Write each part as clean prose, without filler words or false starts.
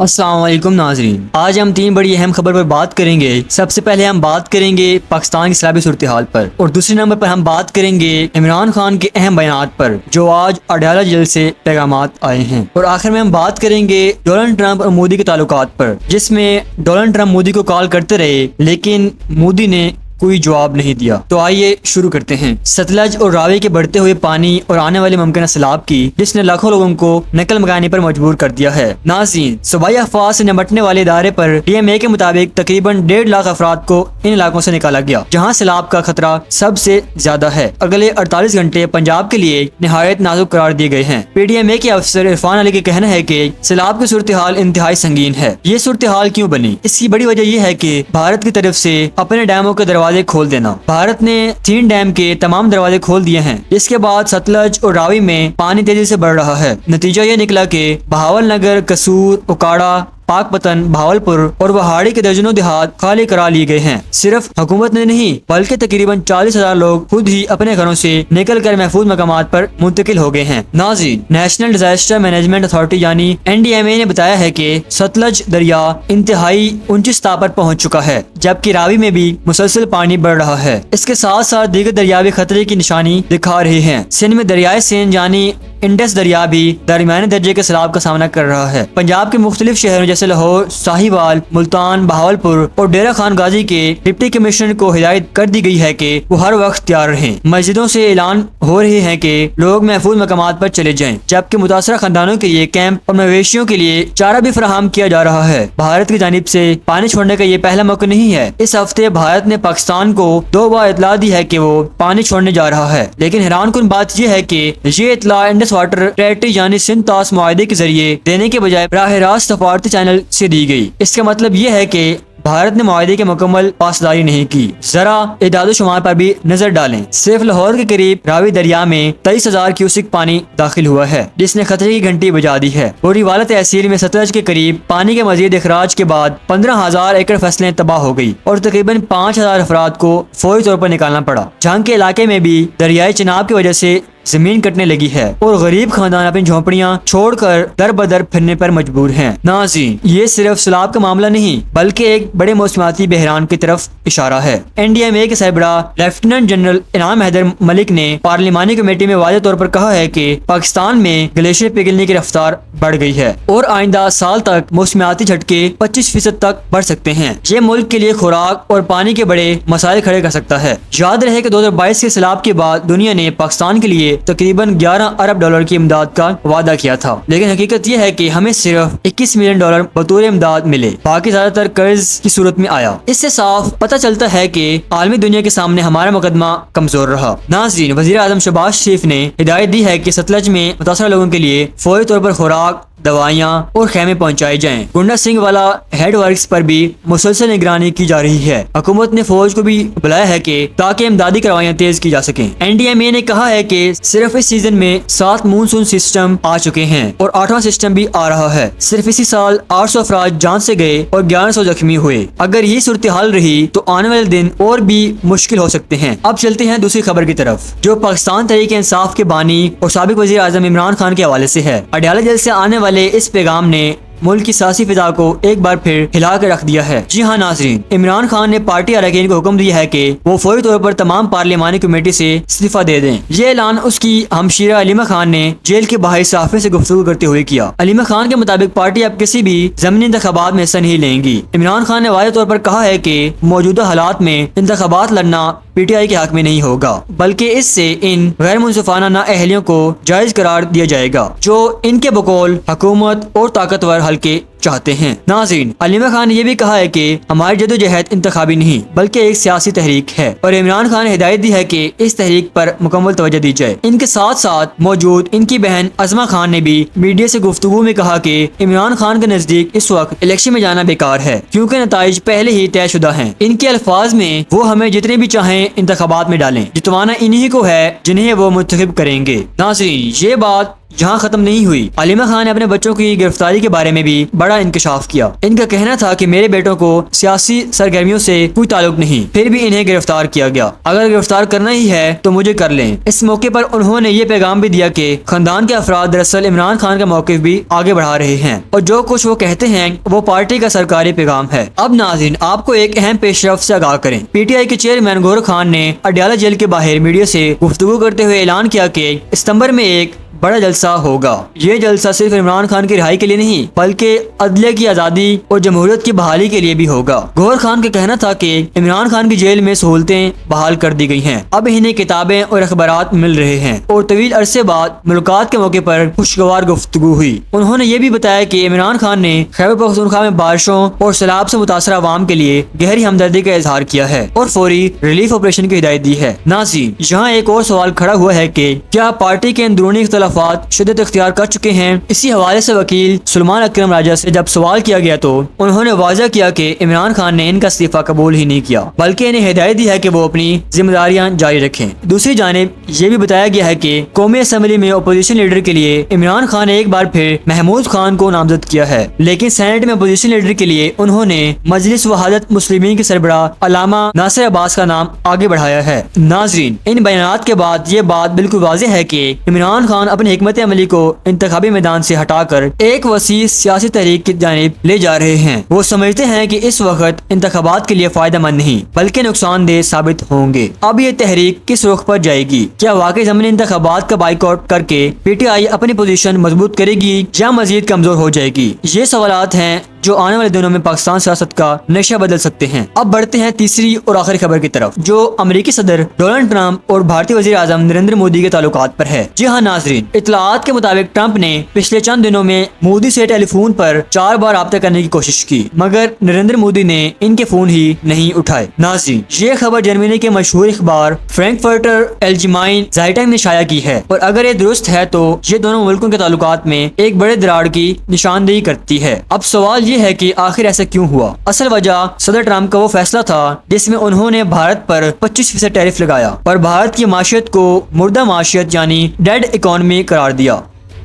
السلام علیکم ناظرین، آج ہم تین بڑی اہم خبر پر بات کریں گے۔ سب سے پہلے ہم بات کریں گے پاکستان کی سیلابی صورتحال پر، اور دوسرے نمبر پر ہم بات کریں گے عمران خان کے اہم بیانات پر جو آج اڈیالہ جیل سے پیغامات آئے ہیں، اور آخر میں ہم بات کریں گے ڈونلڈ ٹرمپ اور مودی کے تعلقات پر، جس میں ڈونلڈ ٹرمپ مودی کو کال کرتے رہے لیکن مودی نے کوئی جواب نہیں دیا۔ تو آئیے شروع کرتے ہیں۔ ستلج اور راوی کے بڑھتے ہوئے پانی اور آنے والے ممکنہ سیلاب کی جس نے لاکھوں لوگوں کو نقل مکانی پر مجبور کر دیا ہے۔ ناظرین، صوبائی افواج سے نمٹنے والے ادارے پر ڈی ایم اے کے مطابق تقریباً 1.5 لاکھ افراد کو ان علاقوں سے نکالا گیا جہاں سیلاب کا خطرہ سب سے زیادہ ہے۔ اگلے 48 گھنٹے پنجاب کے لیے نہایت نازک قرار دیے گئے ہیں۔ پی ڈی ایم اے کے افسر عرفان علی کا کہنا ہے کہ سیلاب کی صورتحال انتہائی سنگین ہے۔ یہ صورتحال کیوں بنی؟ اس کی بڑی وجہ یہ ہے کہ بھارت کی طرف سے اپنے ڈیموں کے دروازے کھول دینا۔ بھارت نے 3 ڈیم کے تمام دروازے کھول دیے ہیں، جس کے بعد ستلج اور راوی میں پانی تیزی سے بڑھ رہا ہے۔ نتیجہ یہ نکلا کہ بہاول نگر، قصور، اوکاڑا، پاک پتن، بھاولپور اور وہاڑی کے درجنوں دیہات خالی کرا لیے گئے ہیں۔ صرف حکومت نے نہیں بلکہ تقریباً 40,000 لوگ خود ہی اپنے گھروں سے نکل کر محفوظ مقامات پر منتقل ہو گئے ہیں۔ ناظرین، نیشنل ڈیزاسٹر مینجمنٹ اتھارٹی یعنی NDMA نے بتایا ہے کہ ستلج دریا انتہائی اونچی سطح پر پہنچ چکا ہے، جبکہ راوی میں بھی مسلسل پانی بڑھ رہا ہے۔ اس کے ساتھ ساتھ دیگر دریا بھی خطرے کی نشانی دکھا رہے ہیں۔ سندھ میں دریائے سندھ یعنی انڈس دریا بھی درمیانے درجے کے سیلاب کا سامنا کر رہا ہے۔ پنجاب کے مختلف شہروں جیسے لاہور، ساہیوال، ملتان، بہاولپور اور ڈیرہ خان غازی کے ڈپٹی کمشنر کو ہدایت کر دی گئی ہے کہ وہ ہر وقت تیار رہیں۔ مسجدوں سے اعلان ہو رہے ہیں کہ لوگ محفوظ مقامات پر چلے جائیں، جبکہ متاثرہ خاندانوں کے لیے کیمپ اور مویشیوں کے لیے چارہ بھی فراہم کیا جا رہا ہے۔ بھارت کی جانب سے پانی چھوڑنے کا یہ پہلا موقع نہیں ہے۔ اس ہفتے بھارت نے پاکستان کو 2 بار اطلاع دی ہے کہ وہ پانی چھوڑنے جا رہا ہے، لیکن حیران کن بات یہ ہے کہ یہ اطلاع انڈس واٹر ٹریٹری یعنی سندھ طاس معاہدے کے ذریعے دینے کے بجائے براہ راست سفارتی چینل سے دی گئی۔ اس کا مطلب یہ ہے کہ بھارت نے معاہدے کی مکمل پاسداری نہیں کی۔ ذرا اعداد و شمار پر بھی نظر ڈالیں۔ صرف لاہور کے قریب راوی دریا میں 23,000 کیوسک پانی داخل ہوا ہے، جس نے خطرے کی گھنٹی بجا دی ہے۔ بوری والا تحصیل میں ستلج کے قریب پانی کے مزید اخراج کے بعد 15,000 ایکڑ فصلیں تباہ ہو گئی اور تقریباً 5,000 افراد کو فوری طور پر نکالنا پڑا۔ جھنگ کے علاقے میں بھی دریائے چناب کی وجہ سے زمین کٹنے لگی ہے اور غریب خاندان اپنی جھونپڑیاں چھوڑ کر در بدر پھرنے پر مجبور ہیں۔ ناظرین، یہ صرف سیلاب کا معاملہ نہیں بلکہ ایک بڑے موسمیاتی بحران کی طرف اشارہ ہے۔ NDMA کے سربراہ لیفٹیننٹ جنرل انعام حیدر ملک نے پارلیمانی کمیٹی میں واضح طور پر کہا ہے کہ پاکستان میں گلیشیئر پگھلنے کی رفتار بڑھ گئی ہے اور آئندہ سال تک موسمیاتی جھٹکے 25% تک بڑھ سکتے ہیں۔ یہ ملک کے لیے خوراک اور پانی کے بڑے مسائل کھڑے کر سکتا ہے۔ یاد رہے کہ 2022 کے سیلاب کے بعد دنیا نے پاکستان کے لیے تقریباً 11 ارب ڈالر کی امداد کا وعدہ کیا تھا، لیکن حقیقت یہ ہے کہ ہمیں صرف 21 ملین ڈالر بطور امداد ملے، باقی زیادہ تر قرض کی صورت میں آیا۔ اس سے صاف پتہ چلتا ہے کہ عالمی دنیا کے سامنے ہمارا مقدمہ کمزور رہا۔ ناظرین، وزیر اعظم شہباز شریف نے ہدایت دی ہے کہ ستلج میں متاثرہ لوگوں کے لیے فوری طور پر خوراک، دوائیاں اور خیمے پہنچائے جائیں۔ گنڈا سنگھ والا ہیڈ ورکس پر بھی مسلسل نگرانی کی جا رہی ہے۔ حکومت نے فوج کو بھی بلایا ہے کہ تاکہ امدادی کاروائیاں تیز کی جا سکیں۔ NDMA نے کہا ہے کہ صرف اس سیزن میں 7 مونسون سسٹم آ چکے ہیں اور 8واں سسٹم بھی آ رہا ہے۔ صرف اسی سال 800 افراد جان سے گئے اور 1100 زخمی ہوئے۔ اگر یہ صورتحال رہی تو آنے والے دن اور بھی مشکل ہو سکتے ہیں۔ اب چلتے ہیں دوسری خبر کی طرف، جو پاکستان تحریک انصاف کے بانی اور سابق وزیر اعظم عمران خان کے حوالے سے ہے۔ اڈیالہ جیل سے آنے والے اس پیغام نے ملک کی سیاسی فضا کو ایک بار پھر ہلا کر رکھ دیا ہے۔ جی ہاں ناظرین، عمران خان نے پارٹی اراکین کو حکم دیا ہے کہ وہ فوری طور پر تمام پارلیمانی کمیٹی سے استعفیٰ دے دیں۔ یہ اعلان اس کی ہمشیرہ علیمہ خان نے جیل کے باہر صحافیوں سے گفتگو کرتے ہوئے کیا۔ علیمہ خان کے مطابق پارٹی اب کسی بھی ضمنی انتخابات میں حصہ نہیں لیں گی۔ عمران خان نے واضح طور پر کہا ہے کہ موجودہ حالات میں انتخابات لڑنا PTI کے حق میں نہیں ہوگا، بلکہ اس سے ان غیر منصفانہ نااہلیوں کو جائز قرار دیا جائے گا جو ان کے بقول حکومت اور طاقتور حلقے چاہتے ہیں۔ ناظرین، علیمہ خان نے یہ بھی کہا ہے کہ ہماری جدوجہد انتخابی نہیں بلکہ ایک سیاسی تحریک ہے، اور عمران خان نے ہدایت دی ہے کہ اس تحریک پر مکمل توجہ دی جائے۔ ان کے ساتھ ساتھ موجود ان کی بہن عظمہ خان نے بھی میڈیا سے گفتگو میں کہا کہ عمران خان کے نزدیک اس وقت الیکشن میں جانا بیکار ہے کیونکہ نتائج پہلے ہی طے شدہ ہیں۔ ان کے الفاظ میں وہ ہمیں جتنے بھی چاہیں انتخابات میں ڈالیں، جتوانا انہی کو ہے جنہیں وہ منتخب کریں گے۔ ناظرین، یہ بات جہاں ختم نہیں ہوئی، علیمہ خان نے اپنے بچوں کی گرفتاری کے بارے میں بھی بڑا انکشاف کیا۔ ان کا کہنا تھا کہ میرے بیٹوں کو سیاسی سرگرمیوں سے کوئی تعلق نہیں، پھر بھی انہیں گرفتار کیا گیا، اگر گرفتار کرنا ہی ہے تو مجھے کر لیں۔ اس موقع پر انہوں نے یہ پیغام بھی دیا کہ خاندان کے افراد دراصل عمران خان کا موقف بھی آگے بڑھا رہے ہیں اور جو کچھ وہ کہتے ہیں وہ پارٹی کا سرکاری پیغام ہے۔ اب ناظرین، آپ کو ایک اہم پیش رفت سے آگاہ کریں۔ پی ٹی آئی کے چیئرمین گور خان نے اڈیالہ جیل کے باہر میڈیا سے گفتگو کرتے ہوئے اعلان کیا کہ ستمبر میں ایک بڑا جلسہ ہوگا۔ یہ جلسہ صرف عمران خان کی رہائی کے لیے نہیں بلکہ عدلیہ کی آزادی اور جمہوریت کی بحالی کے لیے بھی ہوگا۔ گور خان کا کہنا تھا کہ عمران خان کی جیل میں سہولتیں بحال کر دی گئی ہیں، اب انہیں کتابیں اور اخبارات مل رہے ہیں اور طویل عرصے بعد ملاقات کے موقع پر خوشگوار گفتگو ہوئی۔ انہوں نے یہ بھی بتایا کہ عمران خان نے خیبر پختونخوا میں بارشوں اور سیلاب سے متاثرہ عوام کے لیے گہری ہمدردی کا اظہار کیا ہے اور فوری ریلیف آپریشن کی ہدایت دی ہے۔ ناظرین، یہاں ایک اور سوال کھڑا ہوا ہے کہ کیا پارٹی کے اندرونی اختلافات شدت اختیار کر چکے ہیں؟ اسی حوالے سے وکیل سلمان اکرم راجہ سے جب سوال کیا گیا تو انہوں نے واضح کیا کہ عمران خان نے ان کا استعفی قبول ہی نہیں کیا بلکہ انہیں ہدایت دی ہے کہ وہ اپنی ذمہ داریاں جاری رکھیں۔ دوسری جانب یہ بھی بتایا گیا ہے کہ قومی اسمبلی میں اپوزیشن لیڈر کے لیے عمران خان نے ایک بار پھر محمود خان کو نامزد کیا ہے، لیکن سینٹ میں اپوزیشن لیڈر کے لیے انہوں نے مجلس وحدت مسلمین کے سربراہ علامہ ناصر عباس کا نام آگے بڑھایا ہے۔ ناظرین، ان بیانات کے بعد یہ بات بالکل واضح ہے کہ عمران خان اپنی حکمت عملی کو انتخابی میدان سے ہٹا کر ایک وسیع سیاسی تحریک کی جانب لے جا رہے ہیں۔ وہ سمجھتے ہیں کہ اس وقت انتخابات کے لیے فائدہ مند نہیں بلکہ نقصان دہ ثابت ہوں گے۔ اب یہ تحریک کس رخ پر جائے گی؟ کیا واقعی ضمنی انتخابات کا بائیکاٹ کر کے پی ٹی آئی اپنی پوزیشن مضبوط کرے گی یا مزید کمزور ہو جائے گی؟ یہ سوالات ہیں جو آنے والے دنوں میں پاکستان سیاست کا نقشہ بدل سکتے ہیں۔ اب بڑھتے ہیں تیسری اور آخری خبر کی طرف جو امریکی صدر ڈونلڈ ٹرمپ اور بھارتی وزیر اعظم نریندر مودی کے تعلقات پر ہے۔ جی ہاں ناظرین، اطلاعات کے مطابق ٹرمپ نے پچھلے چند دنوں میں مودی سے ٹیلی فون پر 4 بار رابطہ کرنے کی کوشش کی مگر نریندر مودی نے ان کے فون ہی نہیں اٹھائے۔ ناظرین، یہ خبر جرمنی کے مشہور اخبار فرینکفرٹر الجمائن زائٹنگ نے شائع کی ہے اور اگر یہ درست ہے تو یہ دونوں ملکوں کے تعلقات میں ایک بڑے دراڑ کی نشاندہی کرتی ہے۔ اب سوال یہ ہے کہ آخر ایسا کیوں ہوا؟ اصل وجہ صدر ٹرمپ کا وہ فیصلہ تھا جس میں انہوں نے بھارت پر 25% ٹیرف لگایا اور بھارت کی معیشت کو مردہ معیشت یعنی ڈیڈ اکانومی قرار دیا۔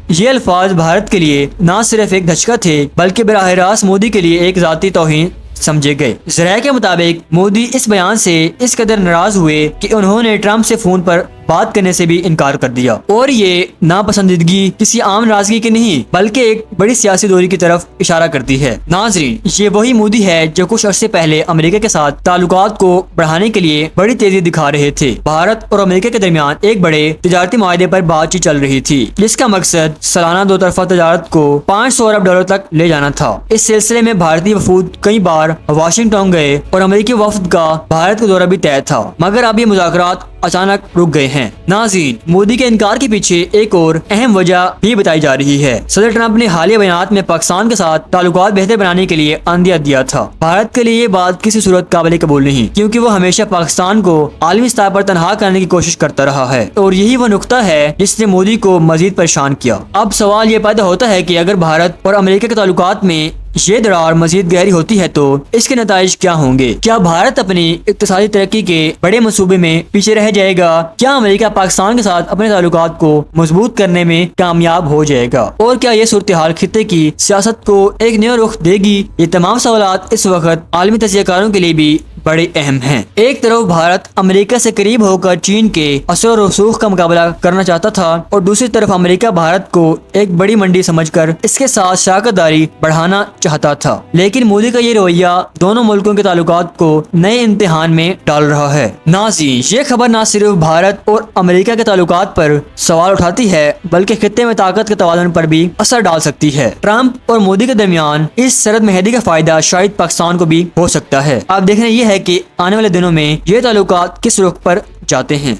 یہ الفاظ بھارت کے لیے نہ صرف ایک دھچکا تھے بلکہ براہ راست مودی کے لیے ایک ذاتی توہین سمجھے گئے۔ ذرائع کے مطابق مودی اس بیان سے اس قدر ناراض ہوئے کہ انہوں نے ٹرمپ سے فون پر بات کرنے سے بھی انکار کر دیا اور یہ ناپسندیدگی کسی عام ناراضگی کی نہیں بلکہ ایک بڑی سیاسی دوری کی طرف اشارہ کرتی ہے۔ ناظرین، یہ وہی مودی ہے جو کچھ عرصے پہلے امریکہ کے ساتھ تعلقات کو بڑھانے کے لیے بڑی تیزی دکھا رہے تھے۔ بھارت اور امریکہ کے درمیان ایک بڑے تجارتی معاہدے پر بات چیت چل رہی تھی جس کا مقصد سالانہ 2 طرفہ تجارت کو $500 ارب تک لے جانا تھا۔ اس سلسلے میں بھارتی وفود کئی بار واشنگٹن گئے اور امریکی وفد کا بھارت کا دورہ بھی طے تھا مگر اب یہ مذاکرات اچانک رک گئے ہیں۔ ناظرین، مودی کے انکار کے پیچھے ایک اور اہم وجہ بھی بتائی جا رہی ہے۔ صدر ٹرمپ نے حالیہ بیانات میں پاکستان کے ساتھ تعلقات بہتر بنانے کے لیے عندیہ دیا تھا۔ بھارت کے لیے یہ بات کسی صورت قابل قبول نہیں کیونکہ وہ ہمیشہ پاکستان کو عالمی سطح پر تنہا کرنے کی کوشش کرتا رہا ہے اور یہی وہ نقطہ ہے جس نے مودی کو مزید پریشان کیا۔ اب سوال یہ پیدا ہوتا ہے کہ اگر بھارت اور امریکہ کے تعلقات میں یہ دراڑ مزید گہری ہوتی ہے تو اس کے نتائج کیا ہوں گے؟ کیا بھارت اپنی اقتصادی ترقی کے بڑے منصوبے میں پیچھے رہ جائے گا؟ کیا امریکہ پاکستان کے ساتھ اپنے تعلقات کو مضبوط کرنے میں کامیاب ہو جائے گا؟ اور کیا یہ صورتحال خطے کی سیاست کو ایک نیا رخ دے گی؟ یہ تمام سوالات اس وقت عالمی تجزیہ کاروں کے لیے بھی بڑے اہم ہیں۔ ایک طرف بھارت امریکہ سے قریب ہو کر چین کے اثر و رسوخ کا مقابلہ کرنا چاہتا تھا اور دوسری طرف امریکہ بھارت کو ایک بڑی منڈی سمجھ کر اس کے ساتھ شراکت داری بڑھانا چاہتا تھا، لیکن مودی کا یہ رویہ دونوں ملکوں کے تعلقات کو نئے امتحان میں ڈال رہا ہے۔ ناظرین، یہ خبر نہ صرف بھارت اور امریکہ کے تعلقات پر سوال اٹھاتی ہے بلکہ خطے میں طاقت کے توازن پر بھی اثر ڈال سکتی ہے۔ ٹرمپ اور مودی کے درمیان اس سرد مہدی کا فائدہ شاید پاکستان کو بھی ہو سکتا ہے۔ اب دیکھنا یہ ہے کہ آنے والے دنوں میں یہ تعلقات کس رخ پر جاتے ہیں۔